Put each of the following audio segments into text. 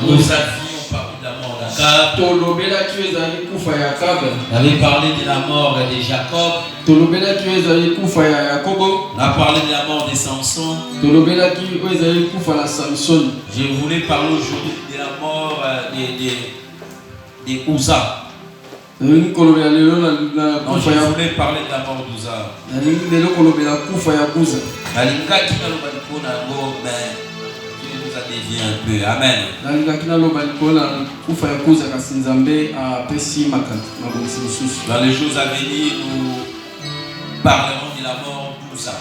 Nous avions parlé de la mort d'Akab. On avait parlé de la mort de Jacob. On a parlé de la mort de Samson. Je voulais parler aujourd'hui de la mort de Uza. Je voulais parler de la mort d'Uza. Dieu nous a dévié un peu. Amen. Dans les jours à venir, nous parlerons de la mort d'Uza.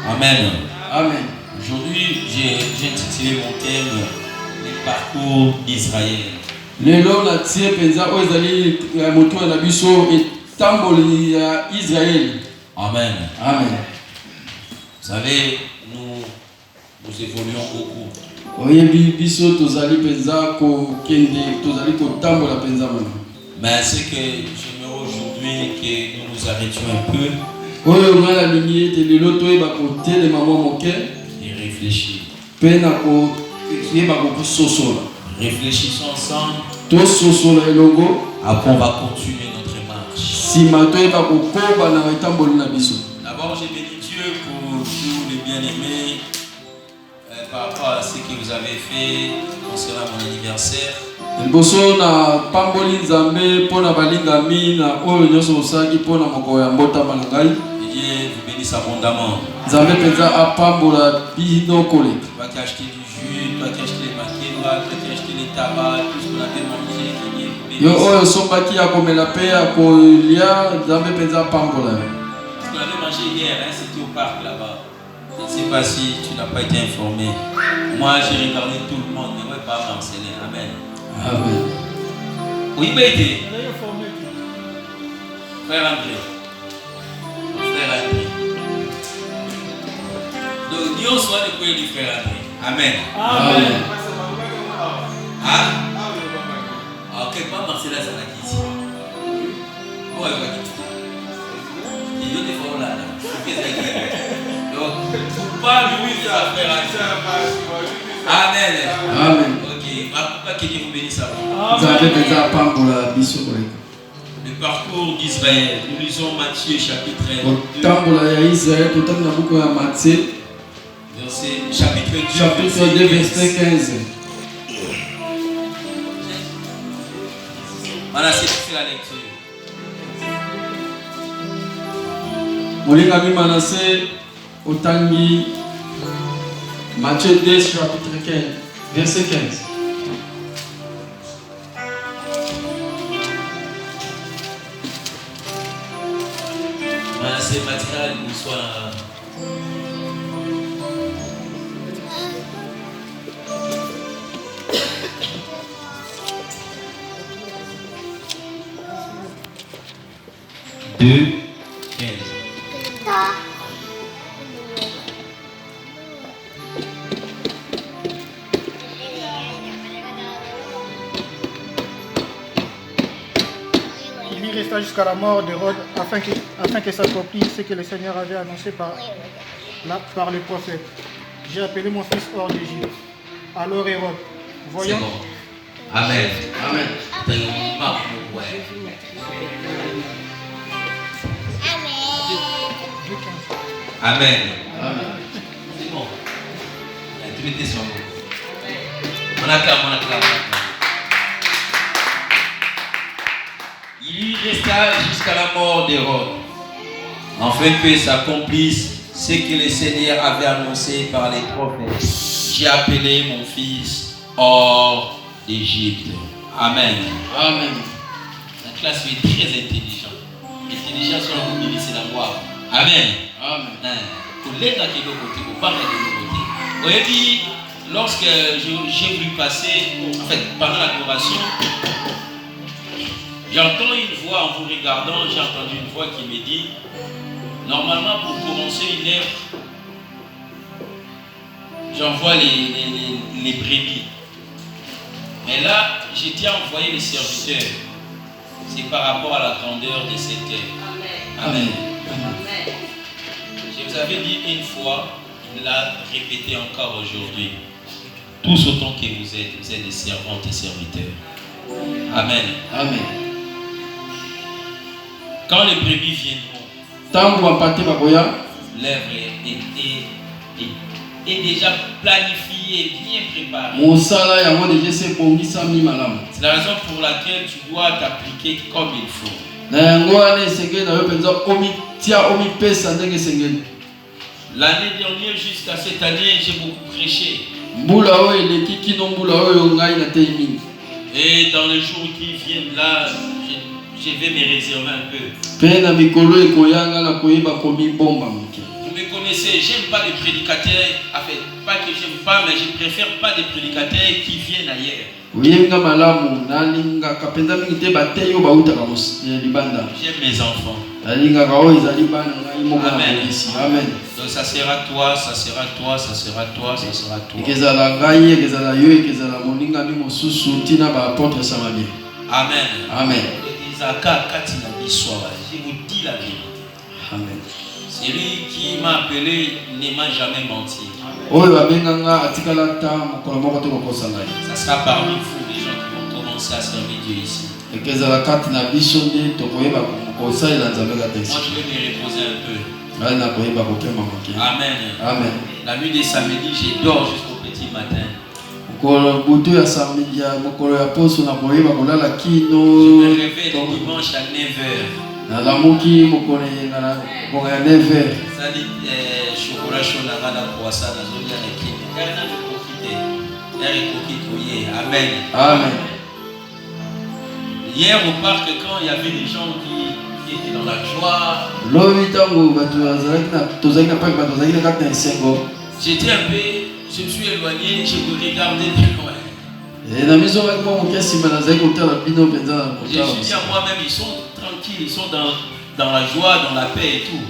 Amen. Amen. Aujourd'hui, j'ai intitulé mon thème le parcours d'Israël. Amen. Amen. Vous savez, nous évoluons beaucoup. Mais ce que j'aimerais aujourd'hui que nous nous arrêtions un peu et réfléchir. Réfléchissons ensemble à quoi on va continuer notre marche. D'abord, j'ai béni Dieu pour tous les bien-aimés par rapport à ce que vous avez fait concernant mon anniversaire. Dieu vous bénisse abondamment. Toi qui as acheté du jus, toi qui as acheté les maquinois, toi qui as acheté les tabacs, tout ce qu'on avait mangé, Dieu vous bénisse. Ce qu'on avait mangé hier, c'était au parc là-bas. Je ne sais pas si tu n'as pas été informé. Moi, j'ai regardé tout le monde, mais moi, pas Marcelin. Amen. Amen. Oui, mais frère André. Frère André. Donc, Dieu soit le coin du frère André. Amen. Amen. Ah? Ok, pas Marcelin, ça va quitter. Où est-ce qu'il va quitter? Dieu te fait là. Donc, pas lui, ça frère André. Amen. Amen. Ok, que Dieu vous bénisse à vous. Le parcours d'Israël. Nous lisons Matthieu chapitre 2. Chapitre 2, verset 15. Voilà, c'est la lecture. Matthieu 2, chapitre 15, verset 15. C'est matériel pour soi. Deux, 15. Il y resta jusqu'à la mort d'Hérode afin que s'accomplisse ce que le Seigneur avait annoncé par le prophète. J'ai appelé mon fils hors d'Égypte. Alors Hérode, voyant... C'est bon. Amen. Amen. Amen. Amen. C'est bon. Tu mettais son mot. On acclame. Il y resta jusqu'à la mort d'Hérode, afin que s'accomplisse ce que le Seigneur avait annoncé par les prophètes. J'ai appelé mon fils hors d'Égypte. Amen. Amen. La classe est très intelligente. Intelligence sur la ministre de la voix. Amen. Amen. Lorsque j'ai voulu passer, en fait, pendant l'adoration, j'entends une voix en vous regardant, j'ai entendu une voix qui me dit, normalement pour commencer une œuvre, j'envoie les brebis. Mais là, j'ai déjà envoyé les serviteurs. C'est par rapport à la grandeur de cette œuvre. Amen. J'ai vous avez dit une fois, il l'a répété encore aujourd'hui. Tous autant que vous êtes des servantes et serviteurs. Amen. Amen. Quand les brebis viendront, l'œuvre est déjà planifiée, bien préparée. C'est la raison pour laquelle tu dois t'appliquer comme il faut. L'année dernière jusqu'à cette année, j'ai beaucoup prêché. Et dans les jours qui viennent là, je vais me réserver un peu. Vous me connaissez, j'aime pas les prédicateurs. En fait, pas que j'aime pas, mais je préfère pas des prédicateurs qui viennent ailleurs. J'aime mes enfants. Amen. Donc ça sera toi, ça sera toi, ça sera toi, ça sera toi. Amen. Amen. Je vous dis la vérité. Amen. Celui qui m'a appelé ne m'a jamais menti. Ça sera parmi vous les gens qui vont commencer à servir Dieu ici. Moi je vais me reposer un peu. Amen. Amen. La nuit des samedis, je dors jusqu'au petit matin. Je me réveille le dimanche à 9h. Ça dit chocolat chaud na gana croissant na zone ya kini. Garde le profiter. Amen. Amen. Hier au parc, quand il y avait des gens qui étaient dans la joie, j'étais un peu, je me suis éloigné, je me regardais de loin. Je me suis dit à moi-même, ils sont tranquilles, ils sont dans la joie, dans la paix et tout.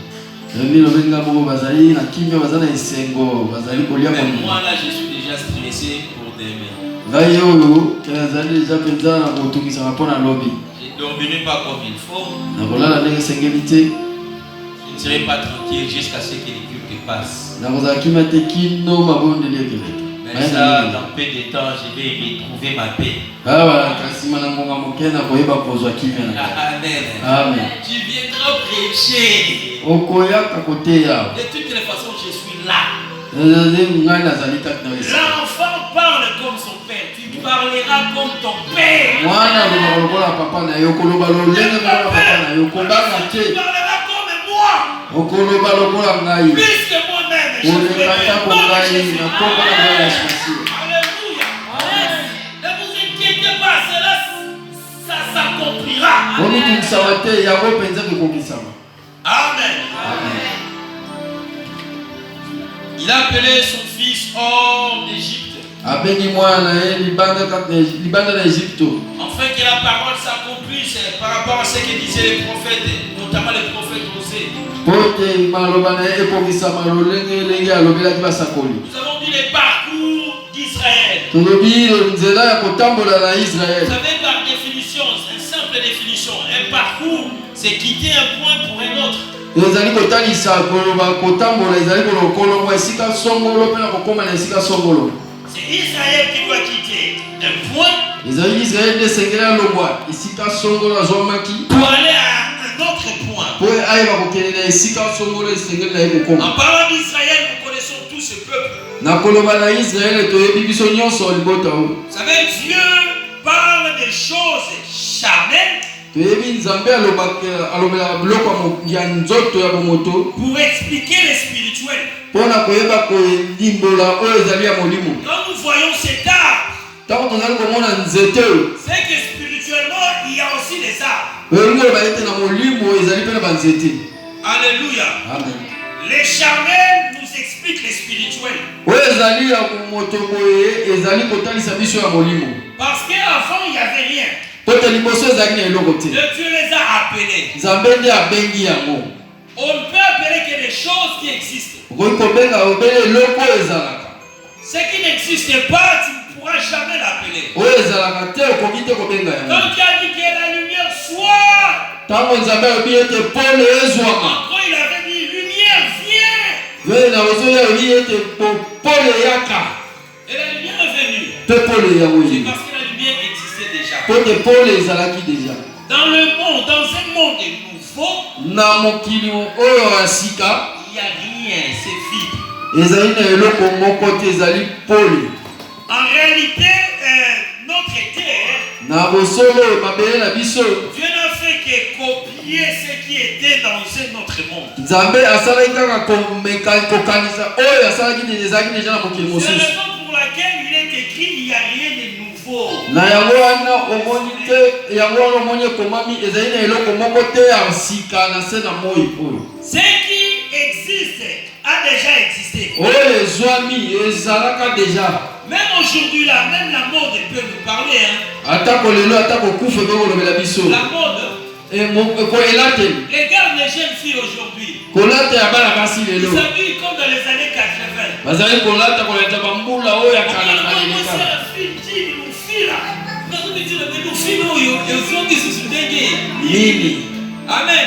Mais moi là, je suis déjà stressé pour demain. Je ne dormirai pas comme il faut. Je ne serai pas tranquille jusqu'à ce que les cultes passent. Mais ça, dans peu de temps, je vais retrouver ma paix. Amen. Tu viendras prêcher. De toutes les façons, je suis là. L'enfant parle comme son père. Tu parleras comme ton père. Tu parleras comme moi. Puisque moi-même, je suis Alléluia. Ne vous inquiétez pas, ça s'accomplira. Amen. Il a appelé son fils hors d'Égypte. Afin que la parole s'accomplisse par rapport à ce que disaient les prophètes, notamment les prophètes Osée. Nous avons vu les parcours d'Israël. Vous savez, par définition, une simple définition, un parcours, c'est quitter un point pour un autre. C'est Israël qui doit quitter un point pour aller à un autre point. En parlant d'Israël, nous connaissons tous ce peuple. Vous savez, Dieu parle des choses charnelles pour expliquer les spirituels. Quand nous voyons cet arbre, c'est que spirituellement, il y a aussi des arbres. Alléluia. Amen. Les charnels nous expliquent les spirituels. Parce qu'avant, il n'y avait rien. Dieu les a appelés. On ne peut appeler que des choses qui existent. Ce qui n'existe pas, tu ne pourras jamais l'appeler. Quand tu as dit que la lumière soit, encore il avait dit lumière, viens. Et la lumière est venue. C'est parce que la lumière existait déjà. Dans le monde, dans un monde nouveau, il n'y a rien, c'est vide. En réalité, notre terre, Dieu n'a fait que copier ce qui était dans un autre monde. C'est la raison pour laquelle il est écrit il n'y a rien de nouveau. Ce qui existe a déjà existé. Même aujourd'hui, là, même la mode peut nous parler. Hein. La mode. Regarde les jeunes filles aujourd'hui. Ils s'habillent comme dans les années 80. Amen.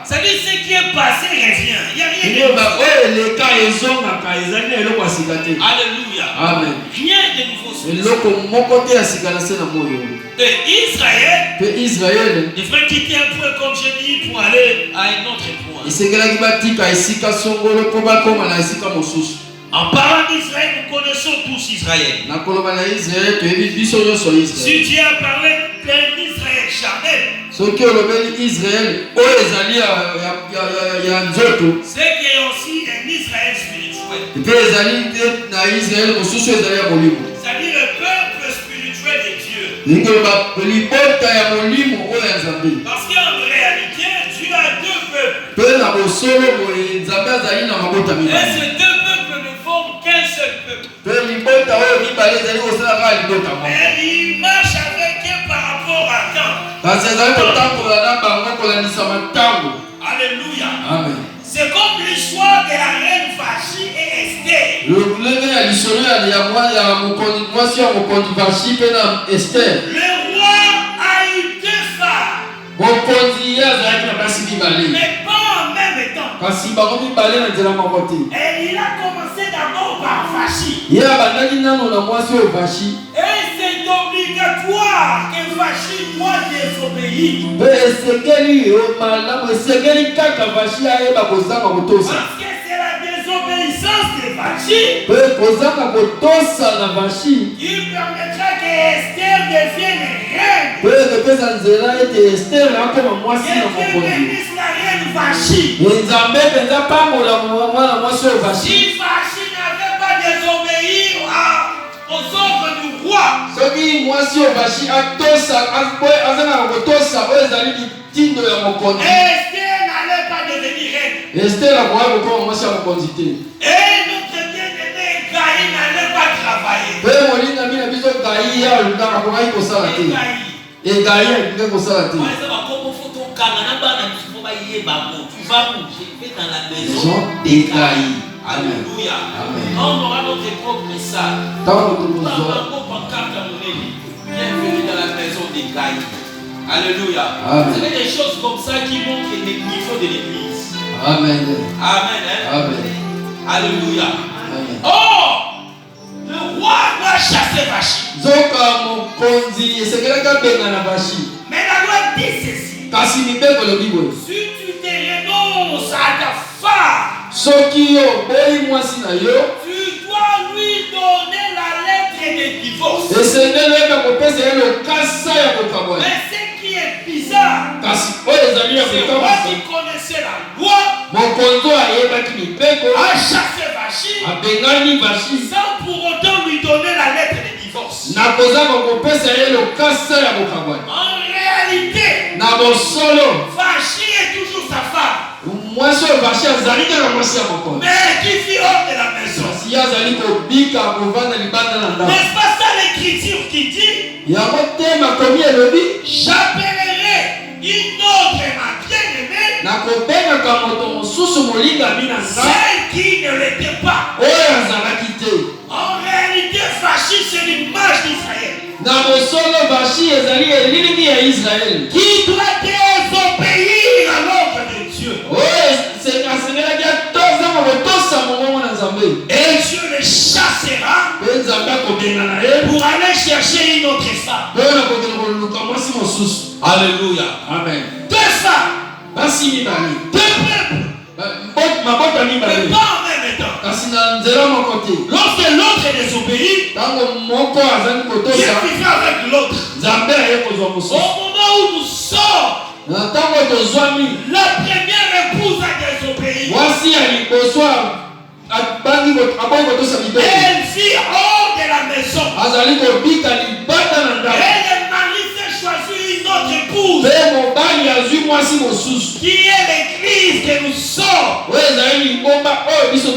Ça dit ce qui est passé revient. Il n'y a rien de nouveau. Alléluia. Amen. Rien de nouveau. Et Israël devrait quitter un point comme je dis pour aller à un autre point. En parlant d'Israël, nous connaissons tous Israël. Si Dieu a parlé d'un Israël charnel, c'est qu'il y a aussi un Israël spirituel. C'est-à-dire le peuple spirituel de Dieu. Parce qu'en réalité, Dieu a deux peuples. Et ces deux peuples ne forment qu'un seul peuple. Et il marche avec eux par rapport à temps. Alléluia. Amen. C'est comme l'histoire de la reine Vachi et Esther. Le roi a eu deux femmes. Mais pas en même temps. Et il a commencé d'abord par Vachi. Et c'est obligatoire que Vachi doit désobéir. Parce que c'est la désobéissance de Vachi. Il permettra que Esther devienne reine. Et que bénisse la reine Vachi. Si Vachi n'avait pas désobéi aux ordres du roi, Esther n'allait pas devenir reine. Et notre bien-aimé Gaï n'allait pas travailler. Tu vas bouger, fais dans la maison des Gaï. Alléluia. On aura notre propre salle. Bienvenue dans la maison des Gaï. Alléluia. C'est des choses comme ça qui montrent le niveau de l'église. Amen. Amen. Hein? Amen. Alléluia. Amen. Oh! Le roi doit chasser Vachi. Mais la loi dit ceci. Si tu te renonces à ta femme, tu dois lui donner la lettre de divorce. Mais ce qui est bizarre, c'est moi qui connaissais la loi, a chassé Vachi sans pour autant lui donner la lettre de divorce. En réalité, Vachi est toujours sa femme. Mais qui vit hors de la maison. N'est-ce pas ça l'écriture qui dit? J'appellerai une autre ma bien-aimée Celle qui ne l'était pas. En réalité, Vachi, c'est l'image d'Israël. Qui doit désobéir à l'ordre de Dieu. Et Dieu le chassera pour aller chercher une autre femme. Alléluia. Amen. Deux femmes. Deux peuples. Mais pas en même temps. Lorsque l'autre est désobéi, Dieu vivra avec l'autre. Au moment où nous sommes, la première épouse a désobéi. Elle vit hors de la maison. Et le mari s'est choisi une autre épouse, qui est l'église que nous sommes.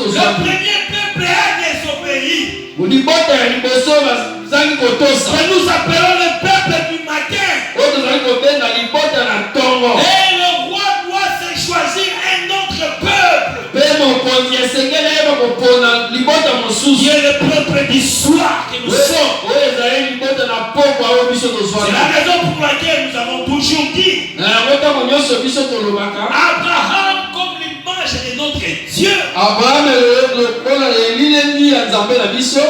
Le premier peuple a désobéi. Que nous appelons le peuple du matin. Et le roi doit se choisir un autre peuple, qui est le peuple du soir que nous sommes. C'est la raison pour laquelle nous avons toujours dit Abraham comme l'image de notre Dieu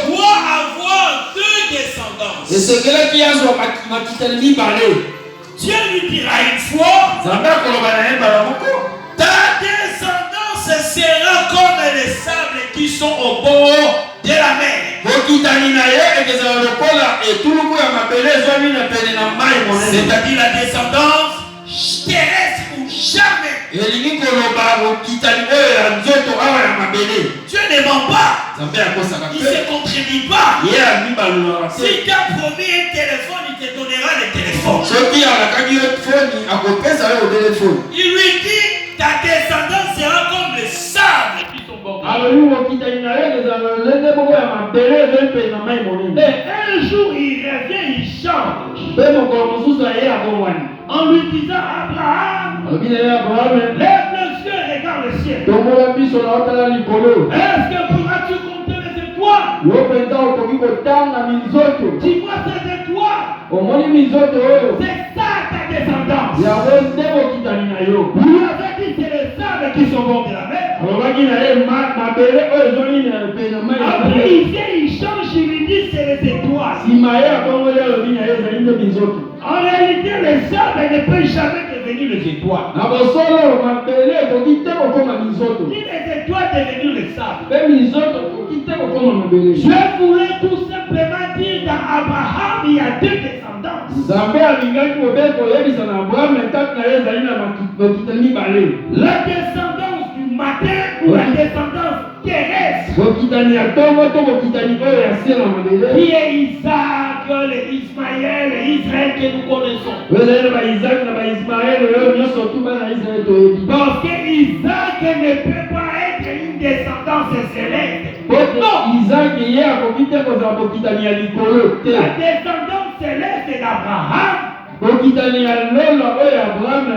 doit avoir deux descendances. Dieu lui dira une fois, ta descendance sera comme les sables qui sont au bord de la mer. C'est-à-dire la descendance terrestre ou jamais. Dieu ne ment pas. Il ne se contredit pas. Si tu as promis un téléphone, il te donnera le téléphone. Il lui dit, ta descendance sera comme le sable qui sont bordés. Et un jour, il revient, il change. En lui disant, Abraham, lève le ciel et regarde le ciel. Est-ce que pourras-tu compter les étoiles? Dis-moi ces étoiles. C'est ça ta descendance. Vous avez dit c'est les sables qui sont bord de la mer. Après il vient, il change, il lui dit c'est les étoiles. En réalité, les sables ne peuvent jamais devenir les étoiles. Ni les étoiles devenir les sables. Je voulais tout simplement dire dans Abraham, il y a deux descendances. La descendance du matin ou la descendance terrestre, qui est Isaac, Ismaël et Israël que nous connaissons. Parce que Isaac ne peut pas être une descendance céleste. Non. La descendance céleste d'Abraham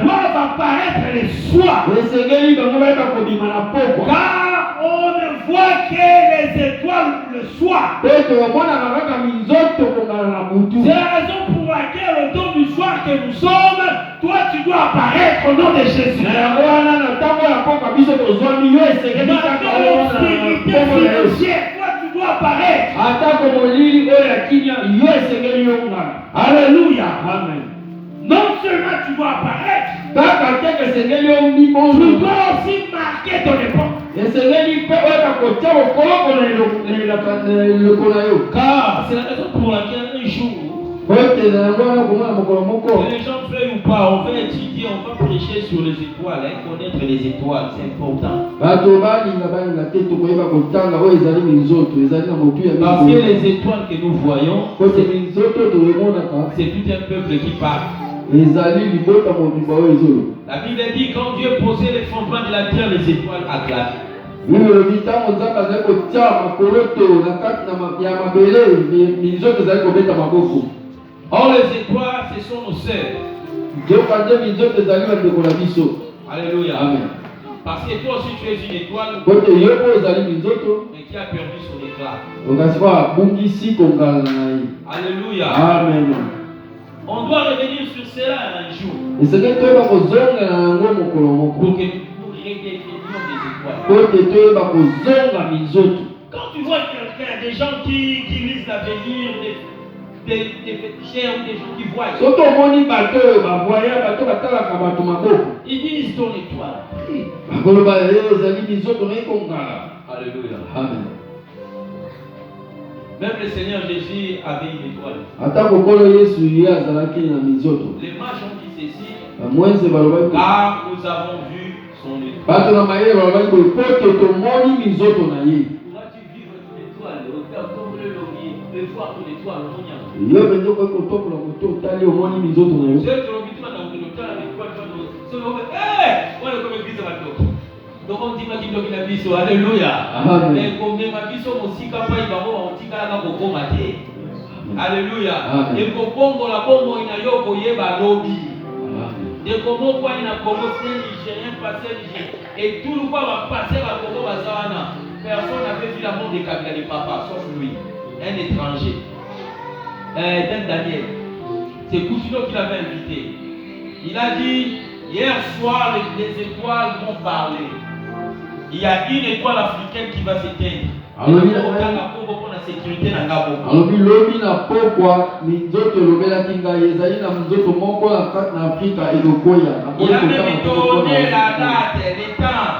doivent apparaître les soirs. Car on ne voit que les étoiles le soir. C'est la raison pour laquelle au temps du soir que nous sommes, toi tu dois apparaître au nom de Jésus. Toi tu dois apparaître. Alléluia. Amen. Non seulement tu dois apparaître, tu dois aussi marquer ton époque. Car c'est la raison pour laquelle un jour, que les gens veuillent ou pas, on va étudier, on va prêcher sur les étoiles, connaître les étoiles, c'est important. Parce que les étoiles que nous voyons, c'est tout un peuple qui parle. La Bible dit quand Dieu posait les fondements de la terre, les étoiles acclamaient. Or les étoiles, ce sont nos sœurs. Alléluia. Amen. Parce que toi aussi tu es une étoile, Kote yoko ozali minzoto. mais qui a perdu son éclat. Okasiba bungisi kongala na ye. Alléluia. Amen. On doit revenir sur cela un jour. Eseke toyeba kozonga na yango mokolo moko. Pour que nous redéfinions des étoiles. Kote toyeba kozonga minzoto. Quand tu vois quelqu'un, des gens qui lisent l'avenir, des féticheurs ou des gens qui voient, Soto moni bato bavoya bato batalaka bato maboko. ils disent ton étoile. Bakoloba ezali minzoto na ekongala. Alléluia. Amen. Même le Seigneur Jésus avait une étoile. Ata kokolo Yesu ye azalaki na minzoto. Les mages ont dit ceci, Mwenze balobaki car nous avons vu son étoile. bato na mayele balobaki boye po ke tomoni minzoto na ye. Pourras-tu vivre ton étoile, comme le lobby, et voir ton étoile, mon nya. Yo benzo ko kotokola koto otali omoni minzoto na yo. C'est que l'on dit maintenant que l'étoile avec quoi tu vas nous. C'est le on est comme église maintenant. Donc on dit qu'il doit la biso, alléluia. Amen. Mais comme ma biso musika pa ibamo on tika la ko mate. Alléluia. Et ko bongo la bongo ina yo ko yeba lobby. Et comment quoi ina Congo c'est nigérien passé et tout le monde va passer à Congo bazana. Personne n'avait vu la mort de Kabila de papa sauf lui, un étranger. Daniel. C'est Coutinho qui l'avait invité. Il a dit hier soir les étoiles vont parler. Il y a une étoile africaine qui va s'éteindre. Alobi lobi na pokwa minzoto lobelaki ngai ezali na minzoto moko na Afrika elokoya. Il a même donné la date, le temps.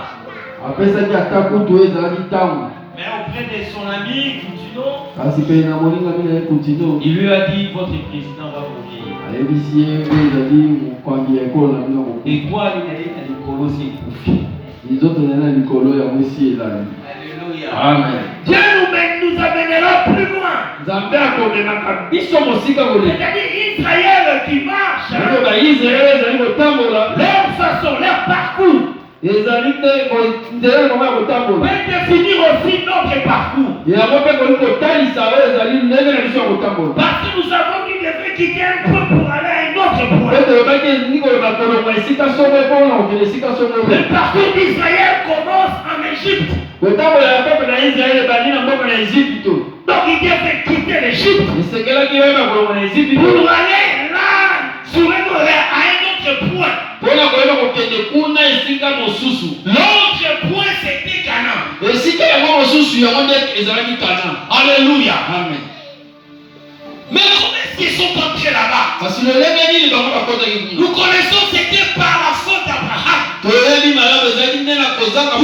Apesaki ata kutu ezalaki ntango. Mais auprès de son ami Coutinho, kasi pe na moninga mina ye Coutinho, il lui a dit votre président va mourir. ayebisi ye mpe ezali mokwambi ya ekolo na bino moko. Étoile inaita likolo c'est kufi. Minzoto na likolo ya mosi ezali. Alléluia. Amen. Dieu nous amènera plus loin. Nzambe akomemaka biso mosika kole. C'est-à-dire Israël qui marche. Oyo baisraele ezali kotambola. Leur façon, leur parcours ezali te nzela moko ya kotambola. peut définir aussi notre parcours. yango mpe koki kotalisa oyo ezali ndenge na biso ya kotambola. Parce que nous avons dit devrait quitter un peu pour aller à un autre point. Ete lobaki elingi koloba kolonga esika songo mpona kokende esika songo. Le parcours d'Israël commence en Égypte. kotambola ya peuple na Israele ebandi na mboka na Ejipito. Donc il devait quitter l'Égypte esekelaki oyeba kolonga na Ejipito pour aller là, sur un autre point. mpona koyeba kokende kuna esika mosusu. L'autre point c'était Canaan. esika yango mosusu yango nde ezalaki Kana. Alléluia. Amen. Mais comment est-ce qu'ils sont entrés là-bas? kasi lolenge nini bango bakotaki kuna. Nous connaissons c'était par la faute d'Abraham. toyebi malamu ezalaki nde na kozanga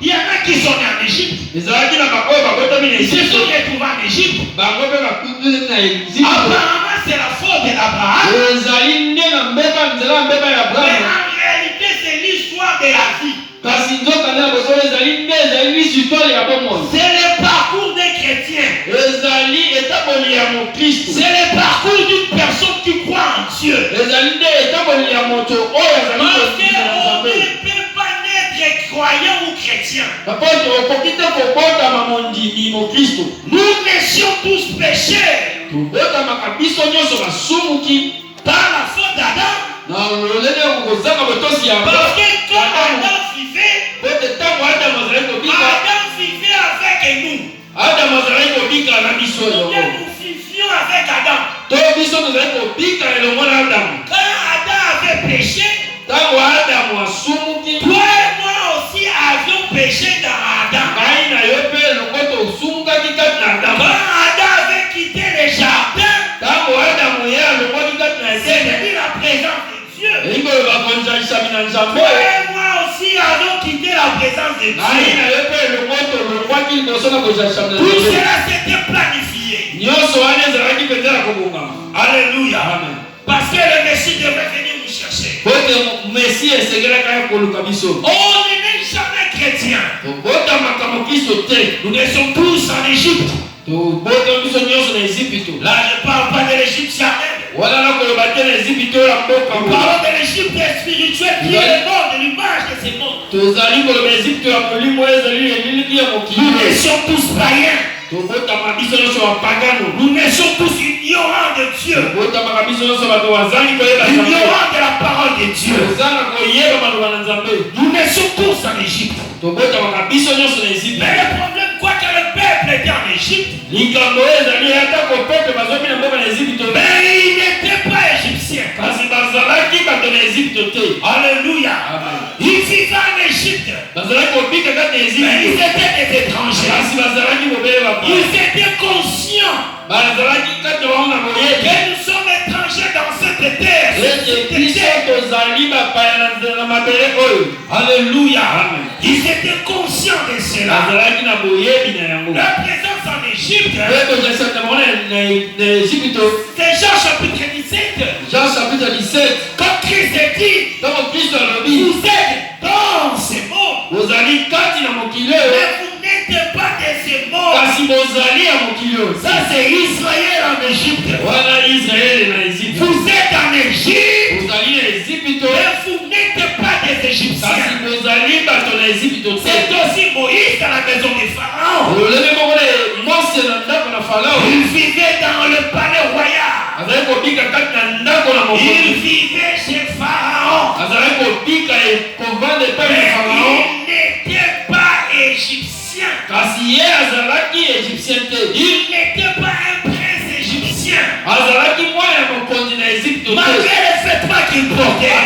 Il y en a qui sont nés en Égypte. ezalaki na bakoyo bakotami na Ils se Ejipito. sont retrouvés en Égypte. bango mpe bakutuni na Ejipito. Apparemment c'est la faute d'Abraham. ezali nde na mbeba nzela ya mbeba ya Mais Abrahamu. en réalité c'est l'histoire de la vie. kasi nzoka nde na bosolo ezali nde ezali lisitwale ya bomoi. C'est le parcours des chrétiens. ezali etaboli ya mokristo. C'est le parcours d'une personne qui croit en Dieu. ezali nde etaboli ya moto oyo azali Parce kosila na qu'on Nzambe. ne peut pas naître croyant ou chrétien. apote okoki te kobotama mondimi mokristo. Nous naissions tous pécheurs tobotamaka biso nyonso basumuki par la faute d'Adam. na lolenge ya kozanga botosi ya Parce que quand Adam vivait, pote ntango adamu azali kobika Adam vivait avec nous. adamu azali kobika na biso Nous elongo. vivions avec Adam. to biso tozali kobika elongo na adamu. Quand Adam avait péché, ntango adamu asumuki toi et moi aussi avions péché dans Adam. ngai na yo mpe elongo tosumukaki kati na adamu. Quand Adam avait quitté le jardin, ntango adamu ye alongwaki kati na esene c'est-à-dire la présence de Dieu, elingi koloba konzalisami na nzambe. toi et moi aussi avons quitté la présence de ngai Dieu. na yo mpe elongo tolongwaki liboso na kozalisami na Tout nzambe. cela s'était planifié. nyonso wana ezalaki mpenza na kobongama. Alléluia. Amen. Parce que le Messie devait venir nous chercher. pote mesi esengelaka ya koluka biso. On n'est jamais chrétien. tobotamaka mokristo te. Nous sommes tous en Égypte. tobotama biso nyonso na Ejipito. Là, je ne parle pas de l'égyptienne. wana na koloba te na Ejipito ya mboka. Nous parlons de l'Égypte spirituelle qui est le monde, l'image de ce monde. tozali koloba Ejipito ya molimo ezali eliliki ya mokili. Nous sommes tous païens. Nous naissons tous ignorants de Dieu. Ignorants de la parole de Dieu. Nous naissons tous en Égypte. Mais le problème, quoi que le peuple était en Égypte, mais il n'était pas égyptien. Alléluia. Ils vivaient en Égypte. Mais ils étaient des étrangers. Ils étaient conscients que nous sommes étrangers dans cette terre. Alléluia. Ils étaient conscients de cela. Leur présence en Égypte, c'est Jean chapitre 17. Quand Christ dit, vous êtes dans ces mondes, mais vous n'êtes pas de ces mondes. Ça c'est Israël en Égypte. Vous êtes en Égypte, mais vous n'êtes pas des Égyptiens. C'est aussi Moïse dans la maison des pharaons. Il vivait dans le palais royal. Il vivait chez Pharaon. Mais il n'était pas égyptien. Il n'était pas un prince égyptien. Malgré le fait qu'il portait,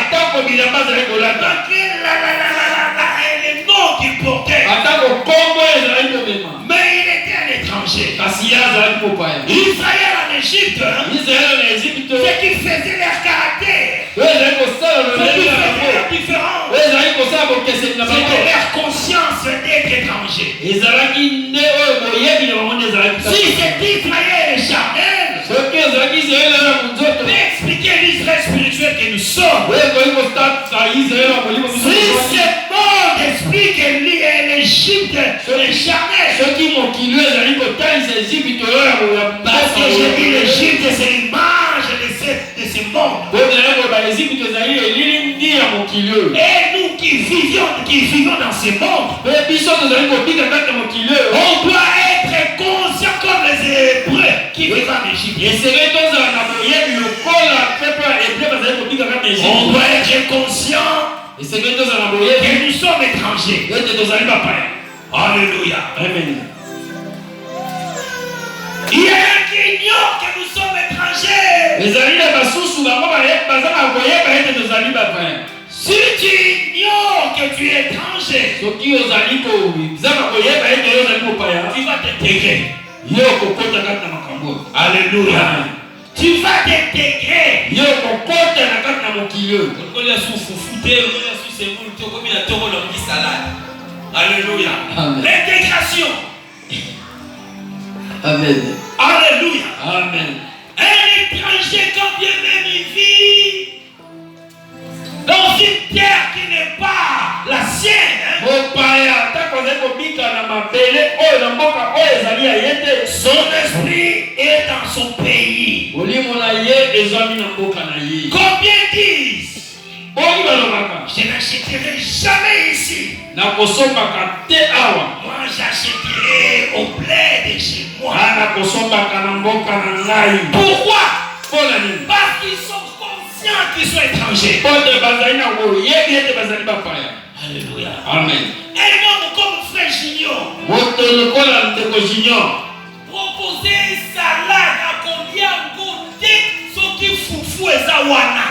malgré les noms qu'il portait, mais il était un étranger. Israël en Égypte, ce qui faisait leur caractère, ce qui faisait leur différence, c'était leur conscience d'être étranger. Si c'est Israël et charnel, peut expliquer l'Israël spirituel que nous sommes. Si ce monde explique l'Égypte les charnel, parce que j'ai dit l'Égypte c'est l'image de ce monde. Et nous qui vivons dans ce monde, on doit être conscient comme les Hébreux qui vivent en Égypte. On doit être conscient que nous sommes étrangers. Alléluia. Amen. Il y a un qui ignore que nous sommes étrangers. Si tu ignores que tu es étranger, tu vas t'intégrer. Alléluia. Tu vas t'intégrer. Alléluia. L'intégration. Amen. Alléluia. Amen. Un étranger, quand bien même il vit dans une terre qui n'est pas la sienne, son esprit est dans son pays. Combien disent, je n'achèterai jamais ici. Moi j'achèterai au blé de chez moi. Pourquoi? Parce qu'ils sont conscients qu'ils sont étrangers. Alléluia. Amen. Un homme comme frère Junior proposer une salade à combien côté ce qui foufou et zawana.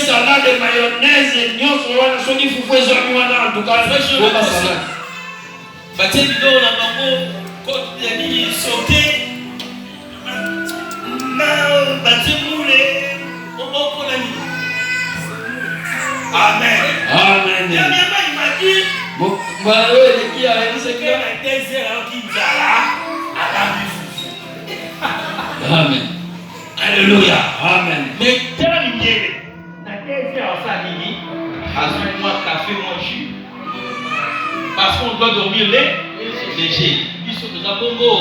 salade mayonnaise nyonso wana soki fufu ezwami wana en tout cas batie bidon na bango kote ya nini sauté na batie moule oko na nini. Amen. Amen. Dernièrement il m'a dit qui a dit c'est que la désert qui zala à la fufu. Amen. Alléluia. Amen. Mais tellement il y a la désert ça nini moi café moi jus parce qu'on doit dormir léger. Ils sont de Zabongo.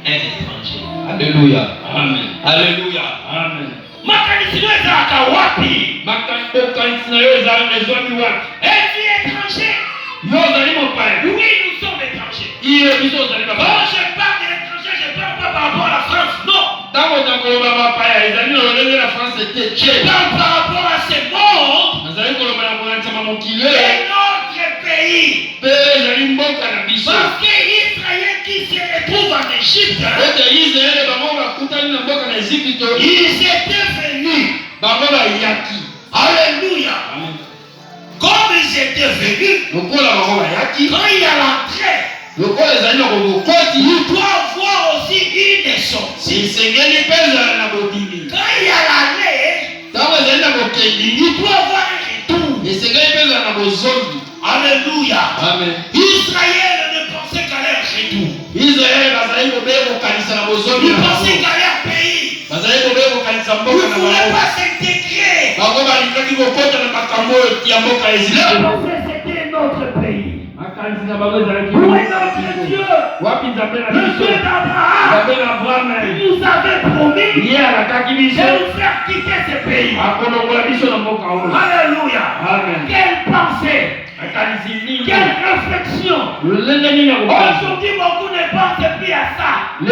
Un étranger. Alléluia. Amen. Alléluia. Amen. Makanisi ezalaka wapi? Makanisi ezwami wapi? Es-tu étranger? Yo ozali mopaya. Oui, nous sommes étrangers. Ye Quand je parle de l'étranger, je ne parle pas par rapport à la France, non. Je parle par rapport à ce monde et notre pays. Parce qu'Israël qui se retrouve en Égypte, ils étaient venus. Alléluia. Comme ils étaient venus, quand il y a l'entrée, il doit avoir aussi une sortie. Quand il y a l'allée, il doit avoir un retour. Alléluia. Amen. Israël ne pensait qu'à leur retour. Il pensait qu'à leur pays. Il ne voulait pas s'intégrer. Le pensée c'était notre pays. Où est notre Dieu? Le Dieu d'Abraham. Il nous avait promis de nous faire quitter ce pays. Alléluia. Quelle pensée, quelle réflexion. Aujourd'hui, beaucoup ne pensent plus à ça. Où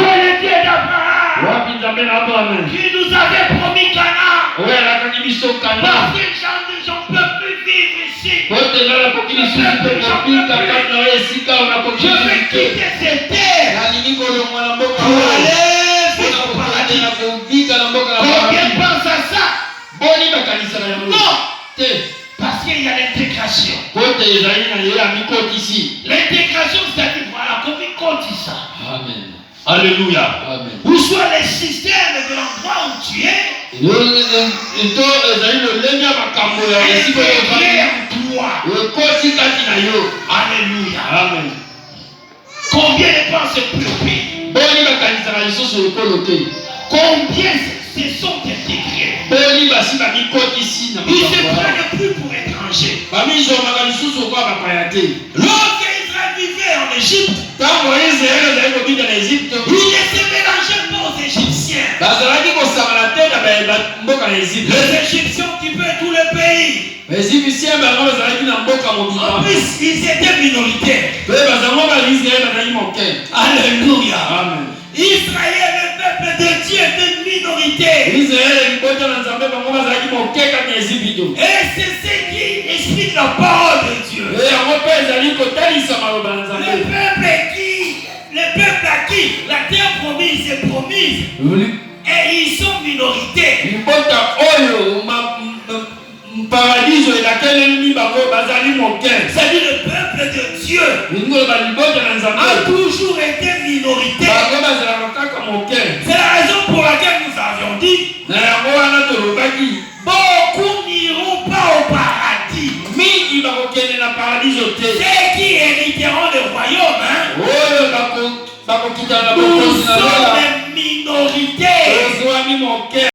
est le Dieu d'Abraham qui nous avait promis Canaan? Parce que j'en peux plus vivre ici. Je veux quitter cette terre pour aller vivre au paradis. Combien pensent à ça? Non. Parce qu'il y a l'intégration. L'intégration, c'est-à-dire, voilà, comme il compte ça. Amen. Alléluia. Amen. Où soit les systèmes de l'endroit où tu es, alléluia. Amen. Combien ne pensent plus au pays? Combien se sont intégrés? Ils ne se prennent plus pour étrangers. Lorsque Israël vivait en Égypte, il ne se mélangeait pas aux Égyptiens. Les Égyptiens occupaient tout le pays. En plus, ils étaient minoritaires. Alléluia. Amen. Israël, le peuple de Dieu, était une minorité. Et c'est ce qui explique la parole de Dieu. Le peuple à qui la terre promise est promise. Et ils sont minorités. C'est-à-dire le peuple de Dieu a toujours été minorité. C'est la raison pour laquelle nous avions dit beaucoup n'iront pas au paradis. Ceux qui hériteront le royaume, nous sommes minorité.